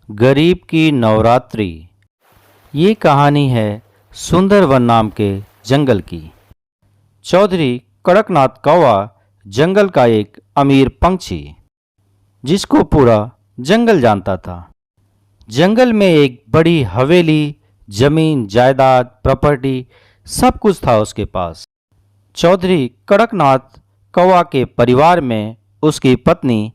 गरीब की नवरात्रि। ये कहानी है सुंदरवन नाम के जंगल की। चौधरी कड़कनाथ कौवा जंगल का एक अमीर पंछी, जिसको पूरा जंगल जानता था। जंगल में एक बड़ी हवेली, जमीन जायदाद, प्रॉपर्टी, सब कुछ था उसके पास। चौधरी कड़कनाथ कौवा के परिवार में उसकी पत्नी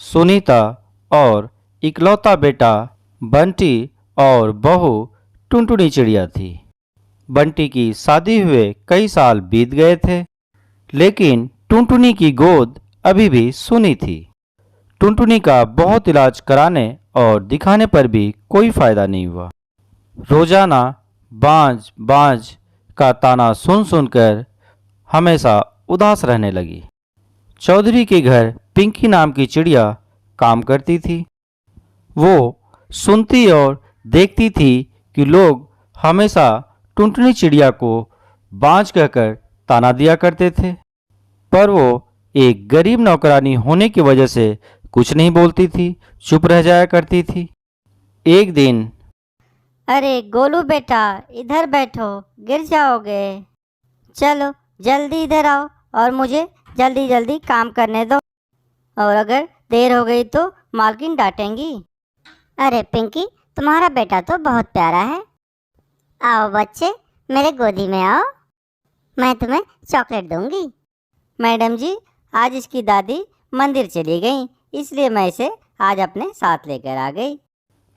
सुनीता और इकलौता बेटा बंटी और बहू टुनटुनी चिड़िया थी। बंटी की शादी हुए कई साल बीत गए थे, लेकिन टुनटुनी की गोद अभी भी सूनी थी। टुनटुनी का बहुत इलाज कराने और दिखाने पर भी कोई फायदा नहीं हुआ। रोजाना बांझ बांझ का ताना सुन सुनकर हमेशा उदास रहने लगी। चौधरी के घर पिंकी नाम की चिड़िया काम करती थी। वो सुनती और देखती थी कि लोग हमेशा टुनटुनी चिड़िया को बांझ कहकर ताना दिया करते थे, पर वो एक गरीब नौकरानी होने की वजह से कुछ नहीं बोलती थी, चुप रह जाया करती थी। एक दिन, अरे गोलू बेटा, इधर बैठो, गिर जाओगे। चलो जल्दी इधर आओ और मुझे जल्दी जल्दी काम करने दो, और अगर देर हो गई तो मालकिन डांटेंगी। अरे पिंकी, तुम्हारा बेटा तो बहुत प्यारा है। आओ बच्चे, मेरे गोदी में आओ, मैं तुम्हें चॉकलेट दूंगी। मैडम जी, आज इसकी दादी मंदिर चली गई, इसलिए मैं इसे आज अपने साथ लेकर आ गई।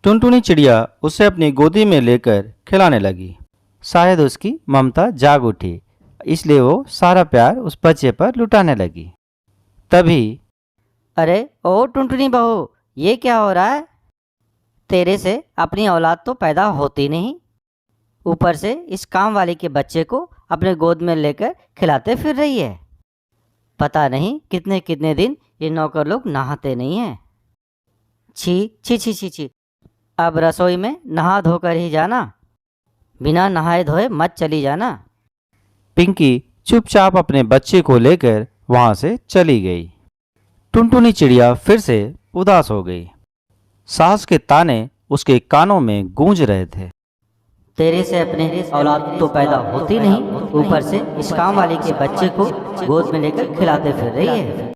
टुनटुनी चिड़िया उसे अपनी गोदी में लेकर खिलाने लगी। शायद उसकी ममता जाग उठी, इसलिए वो सारा प्यार उस बच्चे पर लुटाने लगी। तभी, अरे ओ टुनटुनी बहू, ये क्या हो रहा है? तेरे से अपनी औलाद तो पैदा होती नहीं, ऊपर से इस काम वाली के बच्चे को अपने गोद में लेकर खिलाते फिर रही है। पता नहीं कितने कितने दिन ये नौकर लोग नहाते नहीं हैं। छी छी छी छी छी, अब रसोई में नहा धोकर ही जाना, बिना नहाए धोए मत चली जाना। पिंकी चुपचाप अपने बच्चे को लेकर वहां से चली गई। टुनटुनी चिड़िया फिर से उदास हो गई। सास के ताने उसके कानों में गूंज रहे थे। तेरे से अपने औलाद तो पैदा होती नहीं, ऊपर से इस काम वाली के बच्चे को गोद में लेकर खिलाते फिर रही है।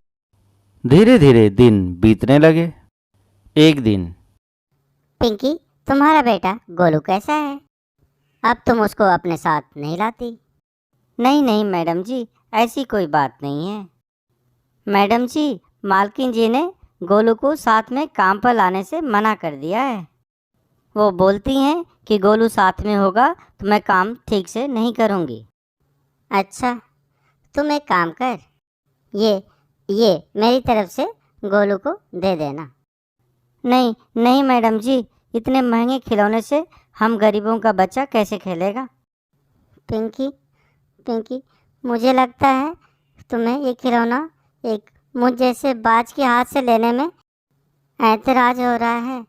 धीरे धीरे दिन बीतने लगे। एक दिन, पिंकी, तुम्हारा बेटा गोलू कैसा है? अब तुम उसको अपने साथ नहीं लाती? नहीं नहीं मैडम जी, ऐसी कोई बात नहीं है। मैडम जी, मालकिन जी ने गोलू को साथ में काम पर लाने से मना कर दिया है। वो बोलती हैं कि गोलू साथ में होगा तो मैं काम ठीक से नहीं करूँगी। अच्छा, तुम एक काम कर, ये मेरी तरफ से गोलू को दे देना। नहीं नहीं मैडम जी, इतने महंगे खिलौने से हम गरीबों का बच्चा कैसे खेलेगा? पिंकी पिंकी, मुझे लगता है तुम्हें ये खिलौना एक मुझ जैसे बाज के हाथ से लेने में ऐतराज हो रहा है।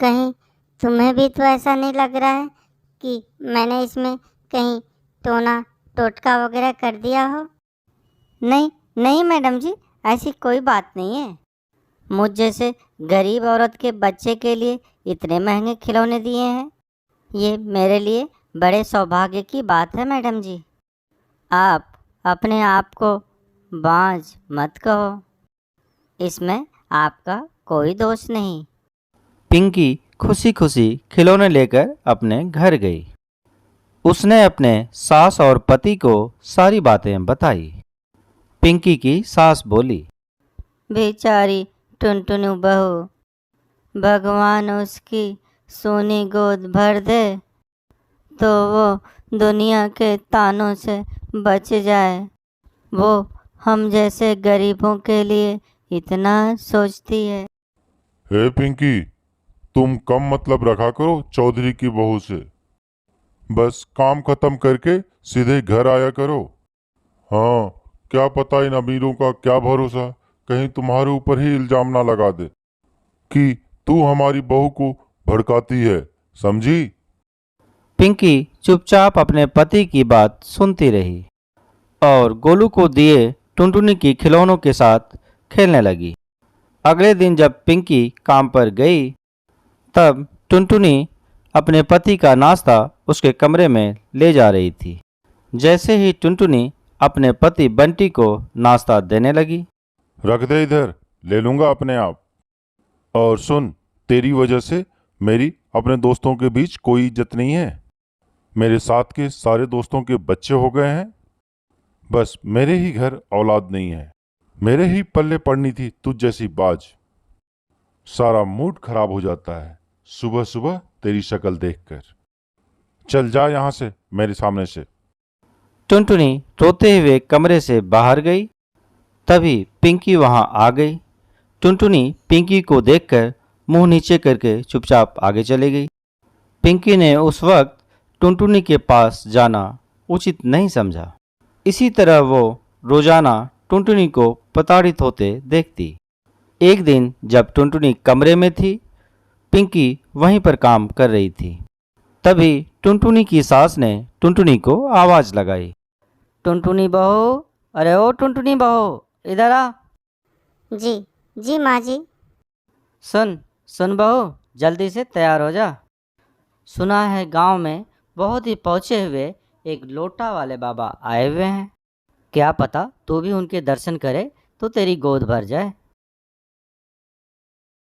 कहीं तुम्हें भी तो ऐसा नहीं लग रहा है कि मैंने इसमें कहीं टोना टोटका वगैरह कर दिया हो? नहीं नहीं मैडम जी, ऐसी कोई बात नहीं है। मुझ जैसे गरीब औरत के बच्चे के लिए इतने महंगे खिलौने दिए हैं, ये मेरे लिए बड़े सौभाग्य की बात है मैडम जी। आप अपने आप को बांझ मत कहो, इसमें आपका कोई दोष नहीं। पिंकी खुशी खुशी खिलौने लेकर अपने घर गई। उसने अपने सास और पति को सारी बातें बताई। पिंकी की सास बोली, बेचारी टुनटुनु बहू, भगवान उसकी सोनी गोद भर दे तो वो दुनिया के तानों से बच जाए। वो हम जैसे गरीबों के लिए इतना सोचती है। हे पिंकी, तुम कम मतलब रखा करो चौधरी की बहू से। बस काम खत्म करके सीधे घर आया करो। हाँ, क्या पता इन अमीरों का क्या भरोसा, कहीं तुम्हारे ऊपर ही इल्जाम ना लगा दे कि तू हमारी बहू को भड़काती है, समझी? पिंकी चुपचाप अपने पति की बात सुनती रही और गोलू को दिए टुनटुनी की खिलौनों के साथ खेलने लगी। अगले दिन जब पिंकी काम पर गई तब टुनटुनी अपने पति का नाश्ता उसके कमरे में ले जा रही थी। जैसे ही टुनटुनी अपने पति बंटी को नाश्ता देने लगी, रख दे इधर, ले लूंगा अपने आप। और सुन, तेरी वजह से मेरी अपने दोस्तों के बीच कोई इज्जत नहीं है। मेरे साथ के सारे दोस्तों के बच्चे हो गए हैं, बस मेरे ही घर औलाद नहीं है। मेरे ही पल्ले पड़नी थी तुझ जैसी बाज। सारा मूड खराब हो जाता है सुबह सुबह तेरी शक्ल देखकर। चल जा यहां से, मेरे सामने से। टुनटुनी रोते हुए कमरे से बाहर गई। तभी पिंकी वहां आ गई। टुनटुनी पिंकी को देखकर मुंह नीचे करके चुपचाप आगे चली गई। पिंकी ने उस वक्त टुनटुनी के पास जाना उचित नहीं समझा। इसी तरह वो रोजाना टुनटुनी को प्रताड़ित होते देखती। एक दिन जब टुनटुनी कमरे में थी, पिंकी वहीं पर काम कर रही थी। तभी टुनटुनी की सास ने टुनटुनी को आवाज लगाई। टुनटुनी बहू, अरे ओ टुनटुनी बहू, इधर आ। जी जी माँ जी। सुन सुन बहू, जल्दी से तैयार हो जा। सुना है गांव में बहुत ही पहुँचे हुए एक लोटा वाले बाबा आए हुए हैं। क्या पता तू भी उनके दर्शन करे तो तेरी गोद भर जाए।